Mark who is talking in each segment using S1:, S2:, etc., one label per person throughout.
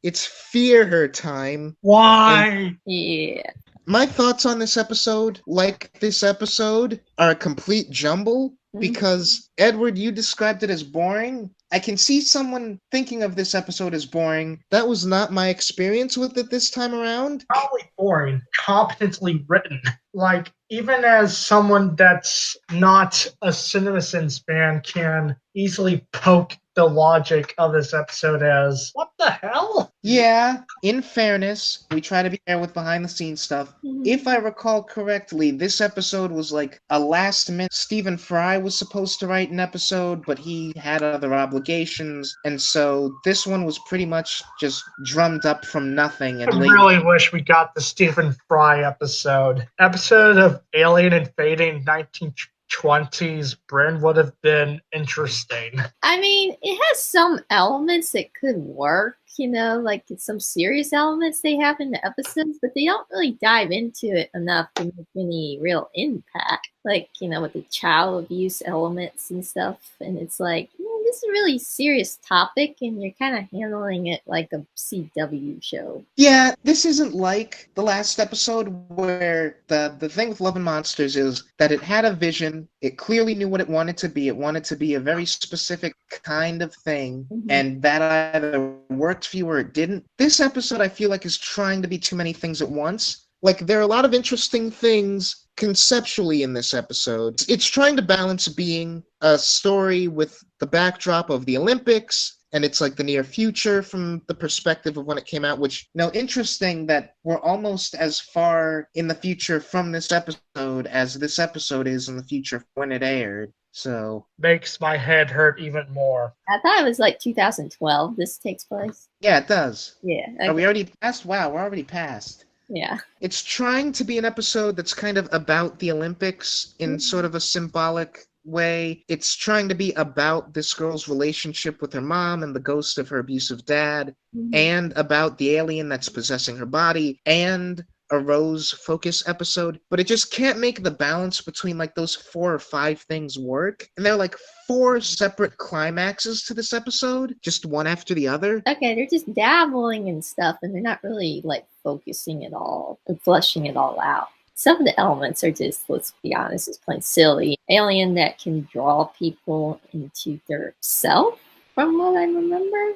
S1: It's fear her time.
S2: Why?
S3: Yeah.
S1: My thoughts on this episode, like this episode, are a complete jumble because, Edward, you described it as boring. I can see someone thinking of this episode as boring. That was not my experience with it this time around.
S2: Probably boring, competently written. Like, even as someone that's not a CinemaSins fan can easily poke the logic of this episode as, what the hell?
S1: Yeah, in fairness, we try to be fair with behind the scenes stuff. If I recall correctly, this episode was like a last minute. Stephen Fry was supposed to write an episode, but he had other obligations, and so this one was pretty much just drummed up from nothing.
S2: I really wish we got the Stephen Fry episode. Episode of Alien Invading 1920s Britain would have been interesting.
S3: I mean, it has some elements that could work, like some serious elements they have in the episodes, but they don't really dive into it enough to make any real impact. Like, with the child abuse elements and stuff. And it's like, this is a really serious topic, and you're kind of handling it like a CW show.
S1: Yeah, this isn't like the last episode where the thing with Love and Monsters is that it had a vision. It clearly knew what it wanted to be. It wanted to be a very specific kind of thing, and that either worked for you or it didn't. This episode, I feel like, is trying to be too many things at once. Like, there are a lot of interesting things conceptually in this episode. It's trying to balance being a story with the backdrop of the Olympics, and it's like the near future from the perspective of when it came out, which, interesting that we're almost as far in the future from this episode as this episode is in the future when it aired. So
S2: makes my head hurt even more.
S3: I thought it was like 2012 this takes place.
S1: Yeah, it does.
S3: Yeah. Okay.
S1: Are we already past? Wow, we're already past.
S3: Yeah.
S1: It's trying to be an episode that's kind of about the Olympics in sort of a symbolic way. It's trying to be about this girl's relationship with her mom and the ghost of her abusive dad, and about the alien that's possessing her body, and a Rose focus episode, but it just can't make the balance between like those 4 or 5 things work. And they're like 4 separate climaxes to this episode, just one after the other.
S3: Okay, they're just dabbling and stuff, and they're not really like focusing it all and fleshing it all out. Some of the elements are just, let's be honest, it's plain silly. Alien that can draw people into their self, from what I remember.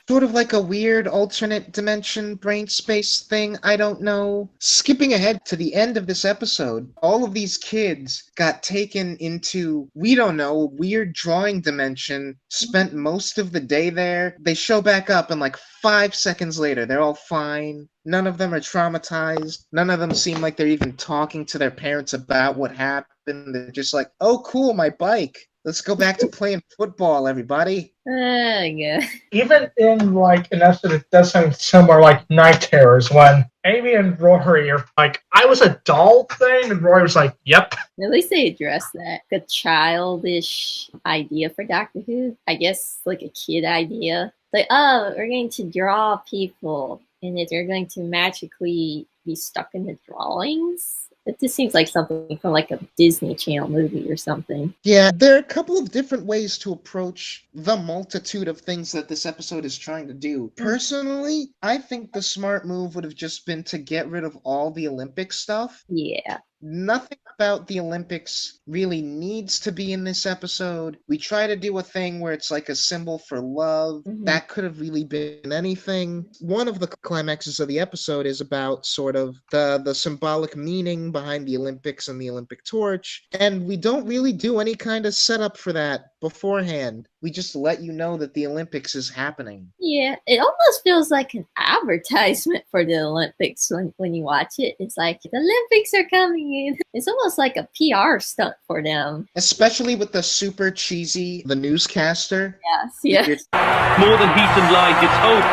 S1: Sort of like a weird alternate dimension brain space thing, I don't know. Skipping ahead to the end of this episode, all of these kids got taken into, we don't know, a weird drawing dimension, spent most of the day there. They show back up and like 5 seconds later, they're all fine. None of them are traumatized. None of them seem like they're even talking to their parents about what happened. They're just like, oh cool, my bike. Let's go back to playing football, everybody.
S3: Yeah.
S2: Even in like an episode that does something similar, like Night Terrors, when Amy and Rory are like, I was a doll thing, and Rory was like, yep.
S3: At least they addressed that. A childish idea for Doctor Who. I guess like a kid idea. Like, oh, we're going to draw people, and if they're going to magically be stuck in the drawings. It just seems like something from like a Disney Channel movie or something.
S1: Yeah, there are a couple of different ways to approach the multitude of things that this episode is trying to do. Personally, I think the smart move would have just been to get rid of all the Olympic stuff.
S3: Yeah.
S1: Nothing about the Olympics really needs to be in this episode. We try to do a thing where it's like a symbol for love. That could have really been anything. One of the climaxes of the episode is about sort of the symbolic meaning behind the Olympics and the Olympic torch. And we don't really do any kind of setup for that beforehand. We just let you know that the Olympics is happening.
S3: Yeah, it almost feels like an advertisement for the Olympics when you watch it. It's like, the Olympics are coming in. It's almost like a PR stunt for them.
S1: Especially with the super cheesy, the newscaster.
S3: Yes.
S4: More than heat and light, it's hope,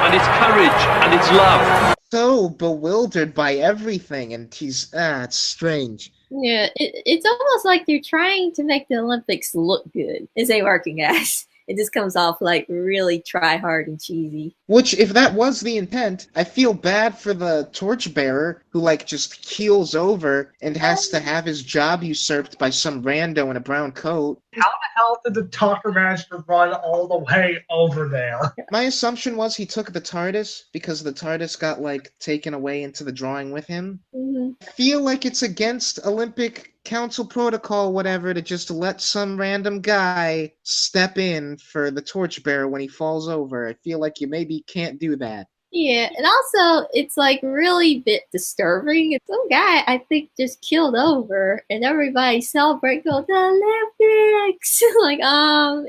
S4: and it's courage, and it's love.
S1: So bewildered by everything, and it's strange.
S3: Yeah, it's almost like they're trying to make the Olympics look good. Is they working, guys? it just comes off like really try hard and cheesy.
S1: Which, if that was the intent, I feel bad for the torchbearer who, like, just keels over and has to have his job usurped by some rando in a brown coat.
S2: How the hell did the Doctor manage to run all the way over there?
S1: My assumption was he took the TARDIS because the TARDIS got, like, taken away into the drawing with him.
S3: Mm-hmm.
S1: I feel like it's against Olympic Council protocol, whatever, to just let some random guy step in for the torchbearer when he falls over. I feel like you maybe can't do that.
S3: Yeah, and also it's like really bit disturbing. Some guy I think just killed over, and everybody celebrate, go the Olympics. Like,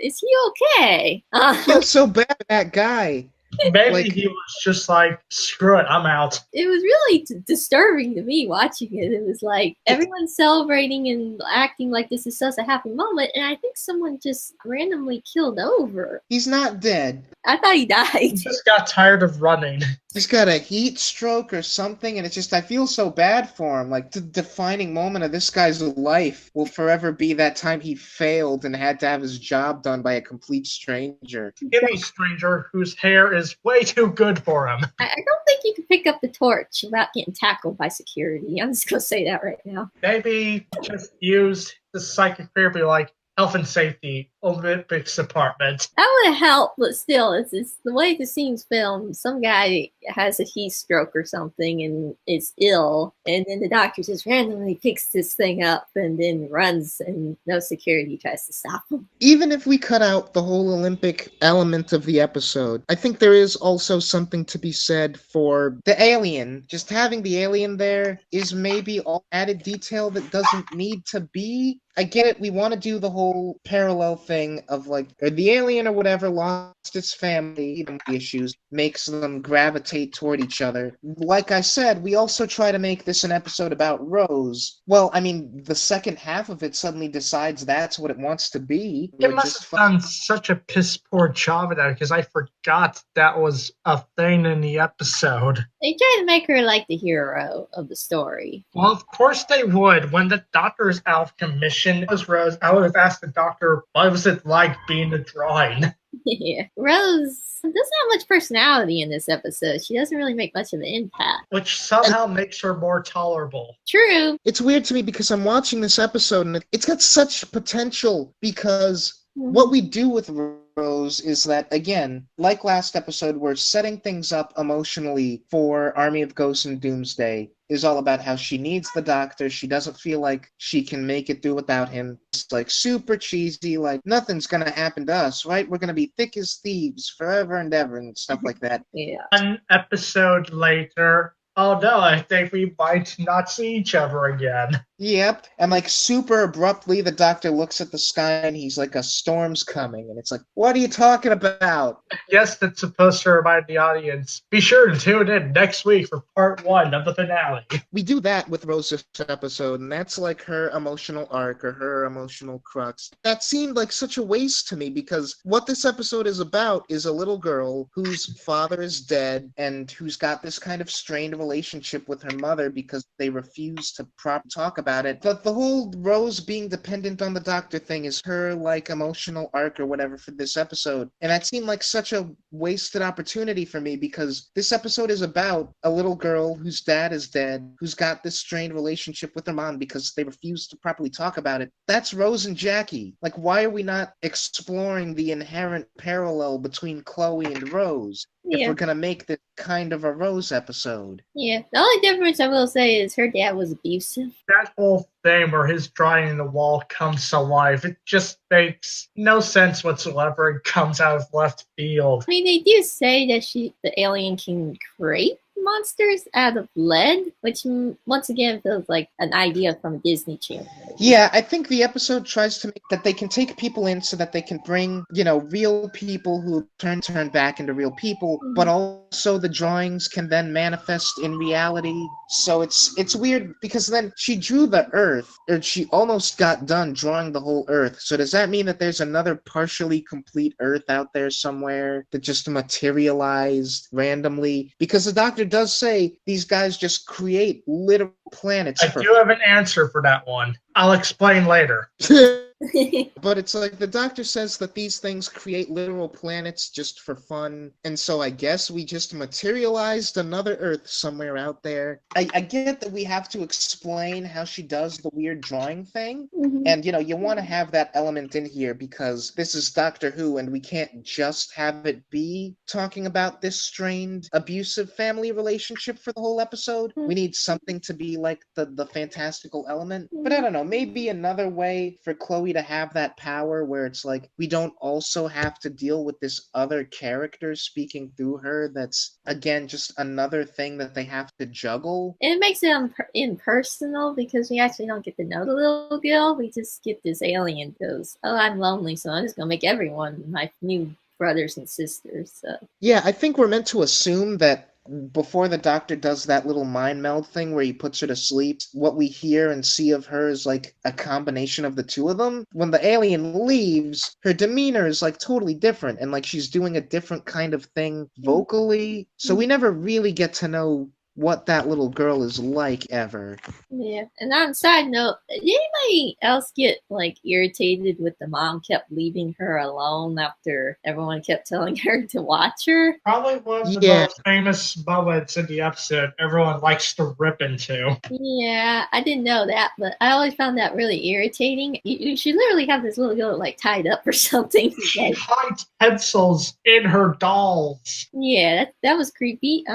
S3: is he okay?
S1: I feel so bad for that guy.
S2: Maybe he was just like, screw it, I'm out.
S3: It was really disturbing to me watching it. It was like everyone celebrating and acting like this is such a happy moment, and I think someone just randomly killed over.
S1: He's not dead.
S3: I thought he died.
S2: He just got tired of running.
S1: He's got a heat stroke or something, and it's just, I feel so bad for him. Like, the defining moment of this guy's life will forever be that time he failed and had to have his job done by a complete stranger.
S2: Give me stranger whose hair is way too good for him.
S3: I don't think you can pick up the torch without getting tackled by security. I'm just going to say that right now.
S2: Maybe just use the psychic therapy like health and safety Olympics department.
S3: That would have helped, but still, it's the way the scene's filmed. Some guy has a heat stroke or something and is ill, and then the doctor just randomly picks this thing up and then runs, and no security tries to stop him.
S1: Even if we cut out the whole Olympic element of the episode, I think there is also something to be said for the alien. Just having the alien there is maybe all added detail that doesn't need to be. I get it, we want to do the whole parallel thing of like, or the alien or whatever lost its family, issues, makes them gravitate toward each other. Like I said, we also try to make this an episode about Rose. Well, I mean, the second half of it suddenly decides that's what it wants to be.
S2: It must have done such a piss poor job of that because I forgot that was a thing in the episode.
S3: They try to make her like the hero of the story.
S2: Well, of course they would. When the doctor is out of commission as Rose, I would have asked the doctor, what was it like being the drawing?
S3: Yeah. Rose doesn't have much personality in this episode. She doesn't really make much of an impact.
S2: Which somehow makes her more tolerable.
S3: True.
S1: It's weird to me because I'm watching this episode and it's got such potential because what we do with Rose is that, again, like last episode, we're setting things up emotionally for Army of Ghosts and Doomsday. Is all about how she needs the doctor. She doesn't feel like she can make it through without him. It's like super cheesy, like nothing's gonna happen to us, right? We're gonna be thick as thieves forever and ever and stuff like that.
S3: Yeah.
S2: An episode later, oh no, I think we might not see each other again.
S1: Yep. And like super abruptly, the doctor looks at the sky and he's like, a storm's coming. And it's like, what are you talking about?
S2: Yes, that's supposed to remind the audience. Be sure to tune in next week for part 1 of the finale.
S1: We do that with Rose's episode, and that's like her emotional arc or her emotional crux. That seemed like such a waste to me because what this episode is about is a little girl whose father is dead and who's got this kind of strained relationship with her mother because they refuse to talk about it. But the whole Rose being dependent on the doctor thing is her like emotional arc or whatever for this episode. And that seemed like such a wasted opportunity for me because this episode is about a little girl whose dad is dead, who's got this strained relationship with her mom because they refuse to properly talk about it. That's Rose and Jackie. Like, why are we not exploring the inherent parallel between Chloe and Rose? If we're gonna make this kind of a Rose episode.
S3: Yeah. The only difference I will say is her dad was abusive.
S2: That whole thing where his drawing in the wall comes to life, it just makes no sense whatsoever. It comes out of left field.
S3: I mean, they do say that the alien can create monsters out of lead, which once again feels like an idea from Disney Channel.
S1: Yeah, I think the episode tries to make that they can take people in so that they can bring, real people who turn back into real people, but also the drawings can then manifest in reality. So it's weird because then she drew the Earth, or she almost got done drawing the whole Earth. So does that mean that there's another partially complete Earth out there somewhere that just materialized randomly? Because the doctor does say these guys just create literal planets.
S2: I do have an answer for that one. I'll explain later.
S1: But it's like the doctor says that these things create literal planets just for fun, and so I guess we just materialized another Earth somewhere out there. I get that we have to explain how she does the weird drawing thing, and you want to have that element in here because this is Doctor Who, and we can't just have it be talking about this strained, abusive family relationship for the whole episode. We need something to be like the fantastical element. But I don't know, maybe another way for Chloe to have that power where it's like we don't also have to deal with this other character speaking through her that's again just another thing that they have to juggle.
S3: And it makes it impersonal because we actually don't get to know the little girl. We just get this alien goes, oh, I'm lonely, so I'm just gonna make everyone my new brothers and sisters. So
S1: yeah, I think we're meant to assume that before the doctor does that little mind meld thing where he puts her to sleep, what we hear and see of her is like a combination of the two of them. When the alien leaves, her demeanor is like totally different and like she's doing a different kind of thing vocally. So we never really get to know what that little girl is like ever.
S3: yeah. And on a side note, did anybody else get like irritated with the mom kept leaving her alone after everyone kept telling her to watch her?
S2: Probably one of the most famous moments in the episode everyone likes to rip into.
S3: Yeah, I didn't know that, but I always found that really irritating. You should literally have this little girl like tied up or something.
S2: She
S3: Like,
S2: hides pencils in her dolls.
S3: yeah, that was creepy.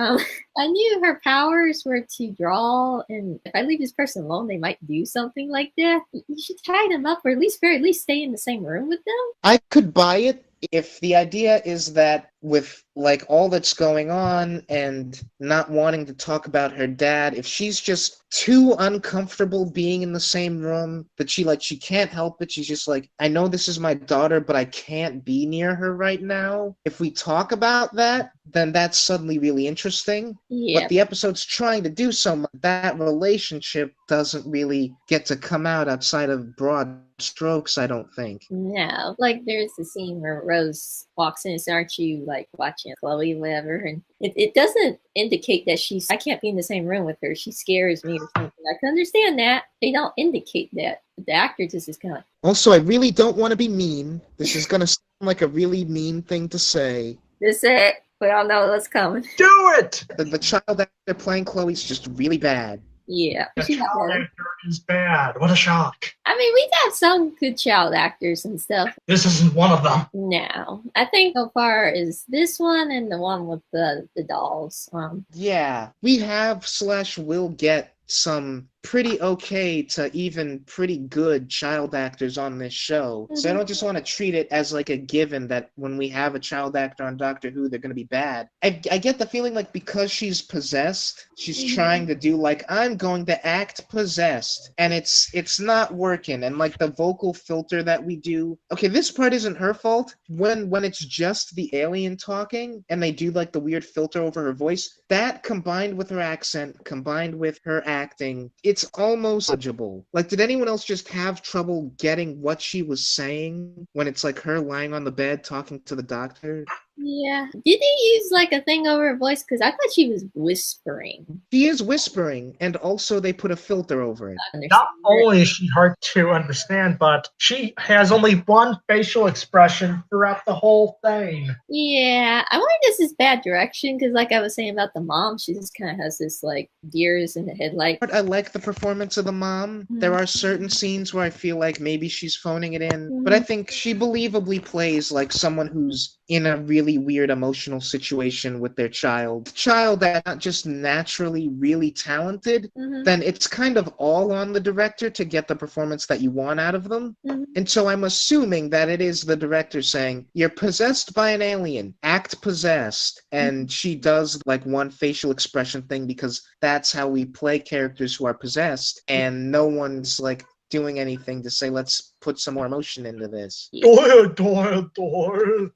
S3: I knew her powers were to draw, and if I leave this person alone, they might do something like that. You should tie them up, or at least very least stay in the same room with them.
S1: I could buy it if the idea is that with like all that's going on and not wanting to talk about her dad, if she's just too uncomfortable being in the same room that she can't help it, she's just like, I know this is my daughter, but I can't be near her right now. If we talk about that, then that's suddenly really interesting.
S3: Yeah.
S1: But the episode's trying to do so much, that relationship doesn't really get to come out outside of broad strokes, I don't think.
S3: No, like there's the scene where Rose walks in and says, aren't you like watching Chloe, whatever? And it doesn't indicate that I can't be in the same room with her. She scares me or something. I can understand that. They don't indicate that. The actor just is kind of like. Also,
S1: I really don't want to be mean. This is going to sound like a really mean thing to say.
S3: Just say it. We all know what's coming.
S2: Do it!
S1: The child actor playing Chloe's just really bad.
S3: Yeah.
S2: The child actor is bad. What a shock.
S3: I mean, we've had some good child actors and stuff.
S2: This isn't one of them.
S3: No. I think so far is this one and the one with the dolls.
S1: Yeah. We have / will get some pretty okay to even pretty good child actors on this show. So I don't just want to treat it as like a given that when we have a child actor on Doctor Who, they're going to be bad. I get the feeling like because she's possessed, she's trying to do like, I'm going to act possessed. And it's not working. And like the vocal filter that we do, okay, this part isn't her fault. When it's just the alien talking and they do like the weird filter over her voice, that combined with her accent, combined with her acting, it's almost legible. Like, did anyone else just have trouble getting what she was saying when it's like her lying on the bed talking to the doctor?
S3: Yeah. Did they use like a thing over her voice? Because I thought she was whispering.
S1: She is whispering, and also they put a filter over it.
S2: Not only is she hard to understand, but she has only one facial expression throughout the whole thing.
S3: Yeah. I wonder if this is bad direction, because like I was saying about the mom, she just kind of has this like deers in the headlight.
S1: I like the performance of the mom. There are certain scenes where I feel like maybe she's phoning it in, but I think she believably plays like someone who's in a really weird emotional situation with their child. Child that's not just naturally really talented, then it's kind of all on the director to get the performance that you want out of them. And so I'm assuming that it is the director saying, you're possessed by an alien, act possessed. And she does like one facial expression thing because that's how we play characters who are possessed. And no one's like doing anything to say, let's put some more emotion into this.
S2: Doyle.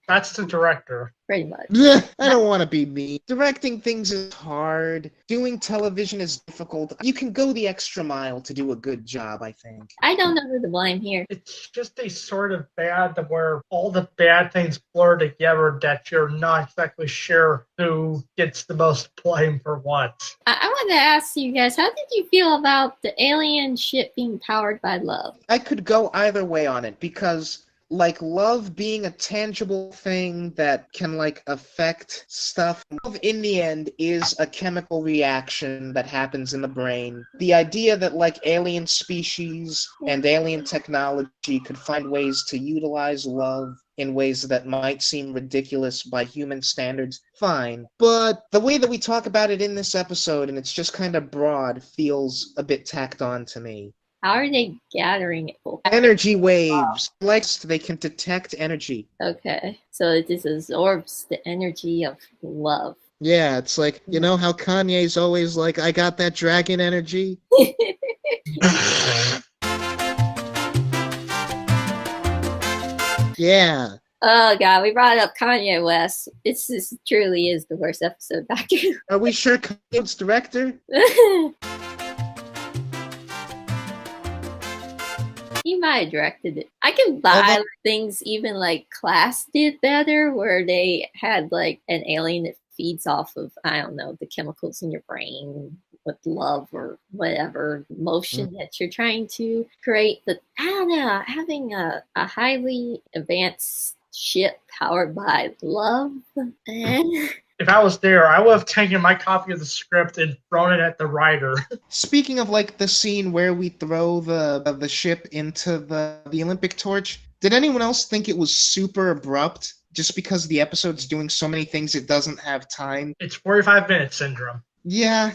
S2: That's the director.
S3: pretty much.
S1: I don't want to be mean. Directing things is hard. Doing television is difficult. You can go the extra mile to do a good job, I think.
S3: I don't know who to blame here.
S2: It's just a sort of bad where all the bad things blur together that you're not exactly sure who gets the most blame for what.
S3: I wanted to ask you guys, how did you feel about the alien ship being powered by love?
S1: I could go either way on it because, like, love being a tangible thing that can, like, affect stuff. Love, in the end, is a chemical reaction that happens in the brain. The idea that, like, alien species and alien technology could find ways to utilize love in ways that might seem ridiculous by human standards, fine. But the way that we talk about it in this episode, and it's just kind of broad, feels a bit tacked on to me.
S3: How are they gathering it?
S1: Energy waves. Like, they can detect energy.
S3: Okay, so it just absorbs the energy of love.
S1: Yeah, it's like, you know how Kanye's always like, I got that dragon energy? Yeah.
S3: Oh god, we brought up Kanye West. This truly is the worst episode back here.
S1: Are we sure Kanye's director?
S3: He might have directed it. I can buy things even like Class did better, where they had like an alien that feeds off of, I don't know, the chemicals in your brain with love or whatever motion that you're trying to create. But I don't know, having a highly advanced ship powered by love.
S2: If I was there, I would have taken my copy of the script and thrown it at the writer.
S1: Speaking of, like, the scene where we throw the ship into the Olympic torch, did anyone else think it was super abrupt? Just because the episode's doing so many things, it doesn't have time?
S2: It's 45 minutes syndrome.
S1: Yeah,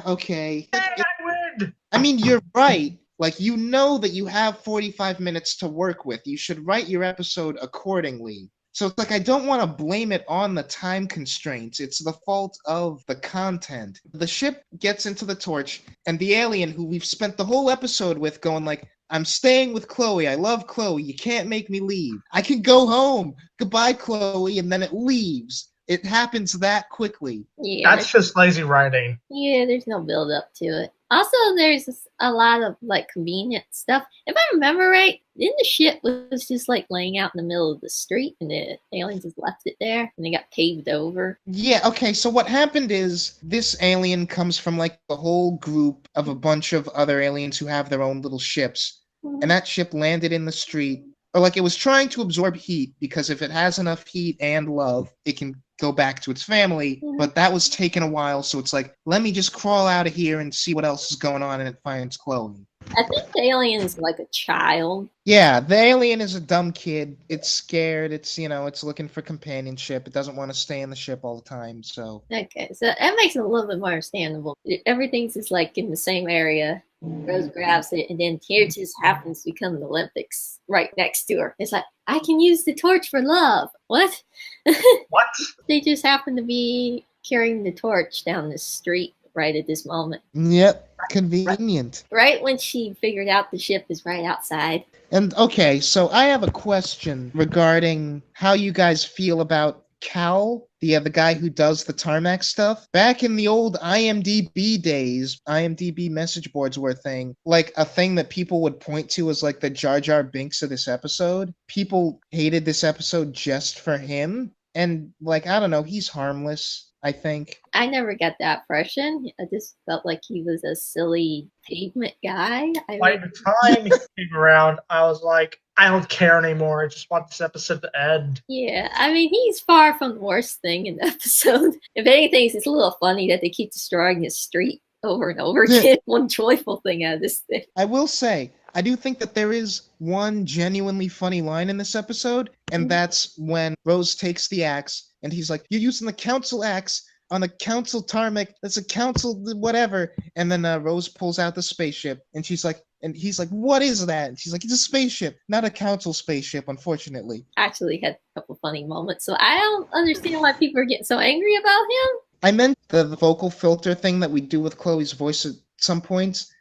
S1: okay.
S2: Hey, I win!
S1: I mean, you're right. Like, you know that you have 45 minutes to work with. You should write your episode accordingly. So it's like, I don't want to blame it on the time constraints. It's the fault of the content. The ship gets into the torch, and the alien who we've spent the whole episode with going like, I'm staying with Chloe. I love Chloe. You can't make me leave. I can go home. Goodbye, Chloe. And then it leaves. It happens that quickly.
S3: Yeah,
S2: that's just lazy writing.
S3: Yeah, there's no build up to it. Also, there's a lot of like convenient stuff. If I remember right, then the ship was just like laying out in the middle of the street, and the aliens just left it there, and they got paved over.
S1: Yeah, okay, so what happened is this alien comes from like a whole group of a bunch of other aliens who have their own little ships, and that ship landed in the street. Or like it was trying to absorb heat, because if it has enough heat and love, it can go back to its family, but that was taking a while, so it's like, let me just crawl out of here and see what else is going on, and it finds Chloe.
S3: I think the alien is like a child.
S1: Yeah, the alien is a dumb kid. It's scared. It's, you know, it's looking for companionship. It doesn't want to stay in the ship all the time, so.
S3: Okay, so that makes it a little bit more understandable. Everything's just like in the same area. Rose grabs it, and then here just happens to become the Olympics right next to her. It's like, I can use the torch for love. What?
S2: What?
S3: They just happen to be carrying the torch down the street right at this moment.
S1: Yep, convenient.
S3: Right when she figured out the ship is right outside.
S1: And okay, so I have a question regarding how you guys feel about Cal, the guy who does the tarmac stuff. Back in the old IMDb days, IMDb message boards were a thing. Like a thing that people would point to as like the Jar Jar Binks of this episode. People hated this episode just for him. And like, I don't know, he's harmless, I think.
S3: I never got that impression. I just felt like he was a silly pavement guy.
S2: By the time he came around, I was like, I don't care anymore. I just want this episode to end.
S3: Yeah, I mean, he's far from the worst thing in the episode. If anything, it's a little funny that they keep destroying his street over and over again. One joyful thing out of this thing.
S1: I will say, I do think that there is one genuinely funny line in this episode, and that's when Rose takes the axe, and he's like, you're using the council axe on the council tarmac, that's a council whatever, and then Rose pulls out the spaceship, and she's like, and he's like, what is that? And she's like, it's a spaceship, not a council spaceship, unfortunately.
S3: Actually had a couple funny moments, so I don't understand why people are getting so angry about him.
S1: I meant the vocal filter thing that we do with Chloe's voice at some points,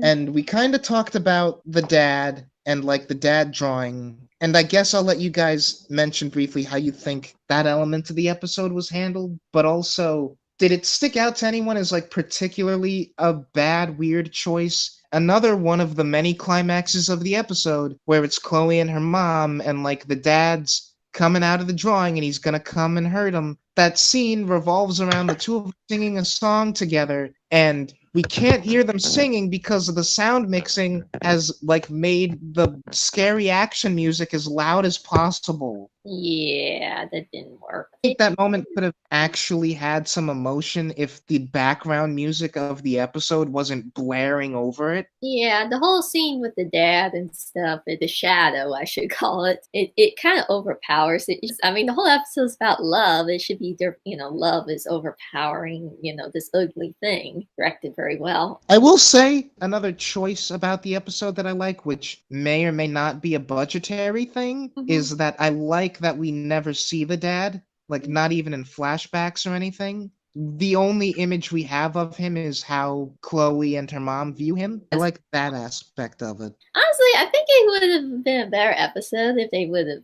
S1: and we kind of talked about the dad and like the dad drawing. And I guess I'll let you guys mention briefly how you think that element of the episode was handled, but also, did it stick out to anyone as like particularly a bad, weird choice? Another one of the many climaxes of the episode where it's Chloe and her mom, and like the dad's coming out of the drawing and he's gonna come and hurt him. That scene revolves around the two of them singing a song together, and we can't hear them singing because of the sound mixing has like made the scary action music as loud as possible.
S3: Yeah, that didn't work.
S1: I think that moment could have actually had some emotion if the background music of the episode wasn't blaring over it.
S3: Yeah, the whole scene with the dad and stuff, the shadow, I should call it, it kind of overpowers it. I mean, the whole episode's about love. It should be, love is overpowering, this ugly thing. Directed very well.
S1: I will say another choice about the episode that I like, which may or may not be a budgetary thing, is that I like that we never see the dad, like not even in flashbacks or anything. The only image we have of him is how Chloe and her mom view him. I like that aspect of it.
S3: Honestly, I think it would have been a better episode if they would have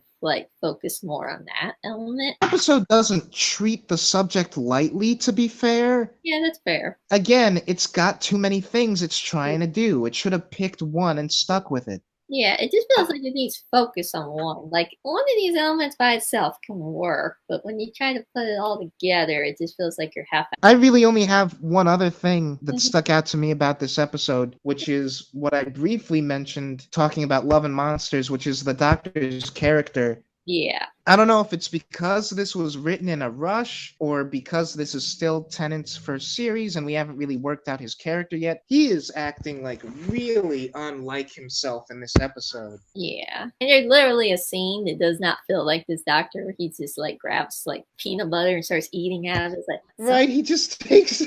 S3: focused more on that element.
S1: The episode doesn't treat the subject lightly, to be fair.
S3: Yeah, that's fair.
S1: Again, it's got too many things it's trying to do. It should have picked one and stuck with it.
S3: Yeah, it just feels like it needs focus on one. Like, one of these elements by itself can work, but when you try to put it all together, it just feels like you're half.
S1: I really only have one other thing that stuck out to me about this episode, which is what I briefly mentioned talking about Love and Monsters, which is the Doctor's character.
S3: Yeah.
S1: I don't know if it's because this was written in a rush or because this is still Tennant's first series and we haven't really worked out his character yet. He is acting like really unlike himself in this episode.
S3: Yeah. And there's literally a scene that does not feel like this doctor. He just grabs peanut butter and starts eating out of it.
S1: Right, he just takes...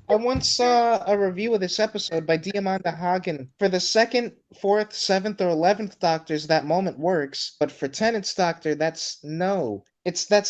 S1: I once saw a review of this episode by Diamanda Hagen. For the 2nd, 4th, 7th, or 11th Doctors, that moment works, but for Tennant's Doctor, that's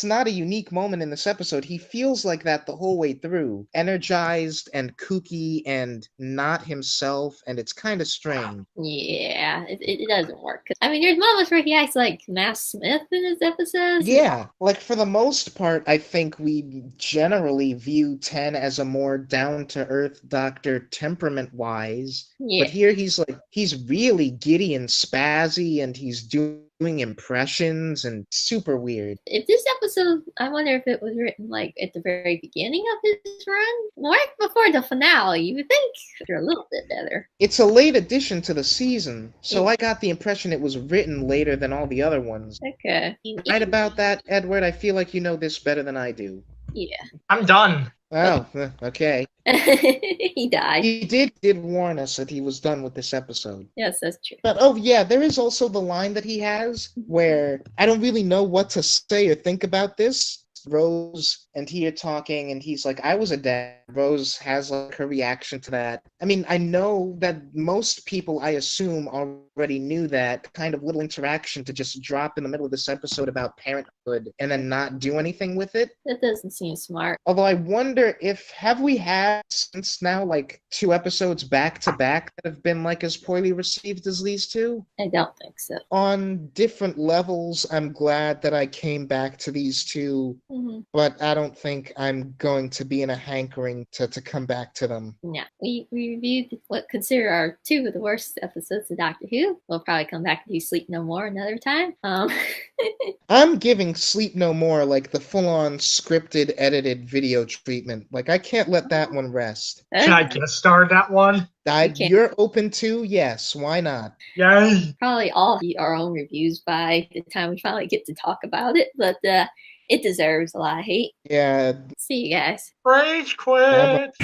S1: not a unique moment in this episode. He feels like that the whole way through. Energized and kooky and not himself, and it's kind of strange.
S3: Yeah, it doesn't work. I mean, there's moments where he acts like Matt Smith in his episodes.
S1: Yeah, for the most part, I think we generally view Ten as a more down-to-earth Doctor temperament-wise.
S3: Yeah.
S1: But here he's really giddy and spazzy, and he's doing impressions and super weird.
S3: If this episode, I wonder if it was written at the very beginning of his run, right before the finale, you would think they're a little bit better.
S1: It's a late addition to the season, so I got the impression it was written later than all the other ones.
S3: Okay.
S1: Right about that, Edward, I feel like you know this better than I do.
S3: Yeah.
S2: I'm done.
S1: Oh, okay.
S3: He died.
S1: He did warn us that he was done with this episode.
S3: Yes, that's true.
S1: But, oh yeah, there is also the line that he has where I don't really know what to say or think about this. Rose and he are talking, and he's like, I was a dad. Rose has her reaction to that. I mean, I know that most people, I assume, already knew that kind of little interaction to just drop in the middle of this episode about parenthood and then not do anything with it.
S3: That doesn't seem smart.
S1: Although I wonder have we had since now 2 episodes back to back that have been as poorly received as these two?
S3: I don't think so.
S1: On different levels, I'm glad that I came back to these two. But I don't think I'm going to be in a hankering to come back to them.
S3: No. We reviewed what consider our 2 of the worst episodes of Doctor Who. We'll probably come back and do Sleep No More another time.
S1: I'm giving Sleep No More the full-on scripted, edited video treatment. I can't let that one rest.
S2: Can I guest star that one?
S1: You're open to? Yes, why not?
S2: Yay!
S3: Probably all our own reviews by the time we finally get to talk about it, but it deserves a lot of hate.
S1: Yeah.
S3: See you guys.
S2: Rage quit!